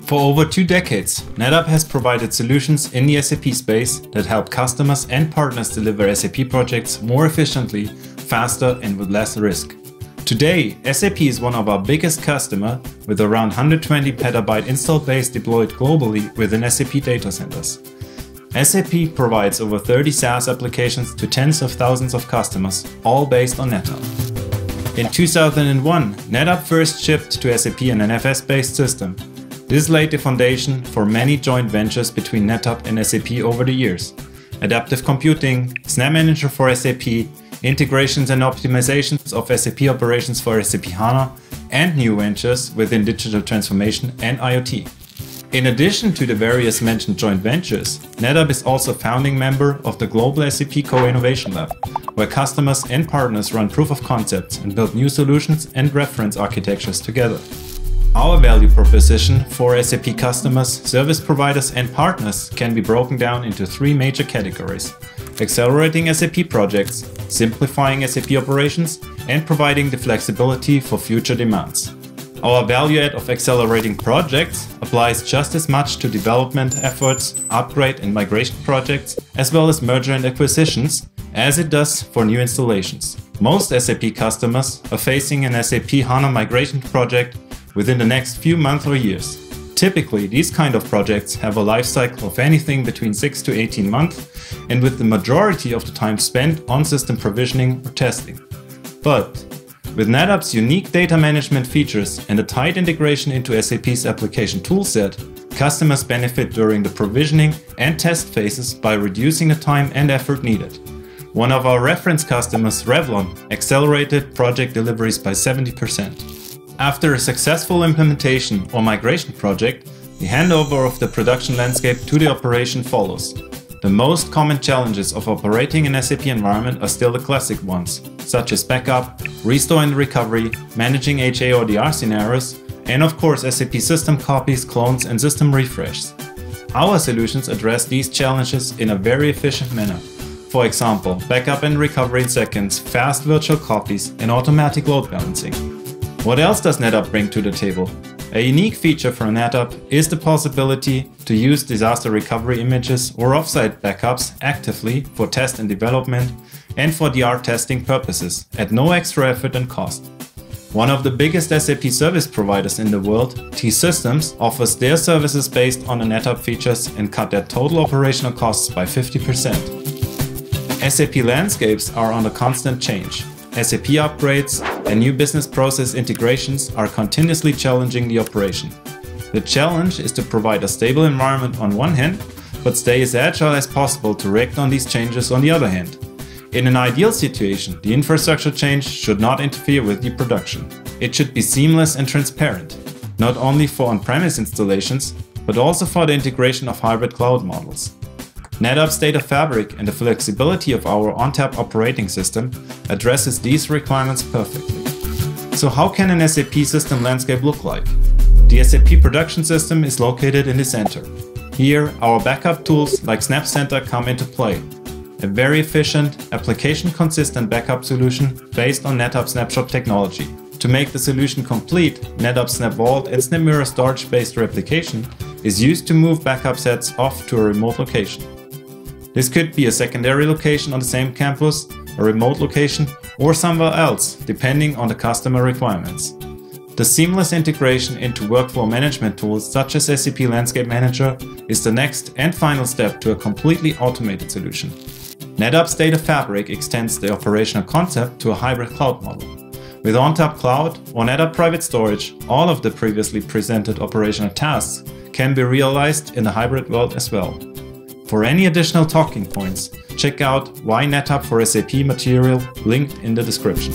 For over 2 decades, NetApp has provided solutions in the SAP space that help customers and partners deliver SAP projects more efficiently, faster, and with less risk. Today, SAP is one of our biggest customers with around 120 petabyte install base deployed globally within SAP data centers. SAP provides over 30 SaaS applications to tens of thousands of customers, all based on NetApp. In 2001, NetApp first shipped to SAP an NFS-based system. This laid the foundation for many joint ventures between NetApp and SAP over the years. Adaptive computing, Snap Manager for SAP, integrations and optimizations of SAP operations for SAP Hana, and new ventures within digital transformation and IoT. In addition to the various mentioned joint ventures, NetApp is also a founding member of the Global SAP Co-Innovation Lab, where customers and partners run proof of concepts and build new solutions and reference architectures together. Our value proposition for SAP customers, service providers and partners can be broken down into 3 major categories: accelerating SAP projects, simplifying SAP operations, and providing the flexibility for future demands. Our value add of accelerating projects applies just as much to development efforts, upgrade and migration projects, as well as merger and acquisitions, as it does for new installations. Most SAP customers are facing an SAP HANA migration project within the next few months or years. Typically, these kind of projects have a life cycle of anything between 6 to 18 months, and with the majority of the time spent on system provisioning or testing. But with NetApp's unique data management features and a tight integration into SAP's application toolset, customers benefit during the provisioning and test phases by reducing the time and effort needed. One of our reference customers, Revlon, accelerated project deliveries by 70%. After a successful implementation or migration project, the handover of the production landscape to the operation follows. The most common challenges of operating an SAP environment are still the classic ones, such as backup, restore and recovery, managing HA or DR scenarios, and of course SAP system copies, clones and system refreshes. Our solutions address these challenges in a very efficient manner. For example, backup and recovery in seconds, fast virtual copies, and automatic load balancing. What else does NetApp bring to the table? A unique feature for NetApp is the possibility to use disaster recovery images or offsite backups actively for test and development and for DR testing purposes at no extra effort and cost. One of the biggest SAP service providers in the world, T-Systems, offers their services based on the NetApp features and cut their total operational costs by 50%. SAP landscapes are under constant change. SAP upgrades and new business process integrations are continuously challenging the operation. The challenge is to provide a stable environment on one hand, but stay as agile as possible to react on these changes on the other hand. In an ideal situation, the infrastructure change should not interfere with the production. It should be seamless and transparent, not only for on-premise installations, but also for the integration of hybrid cloud models. NetApp's data fabric and the flexibility of our ONTAP operating system addresses these requirements perfectly. So how can an SAP system landscape look like? The SAP production system is located in the center. Here, our backup tools like Snap Center come into play. A very efficient, application-consistent backup solution based on NetApp Snapshot technology. To make the solution complete, NetApp Snap Vault and Snap Mirror storage-based replication is used to move backup sets off to a remote location. This could be a secondary location on the same campus, a remote location, or somewhere else, depending on the customer requirements. The seamless integration into workflow management tools such as SAP Landscape Manager is the next and final step to a completely automated solution. NetApp's data fabric extends the operational concept to a hybrid cloud model. With ONTAP Cloud or NetApp Private Storage, all of the previously presented operational tasks can be realized in the hybrid world as well. For any additional talking points, check out Why NetApp for SAP material linked in the description.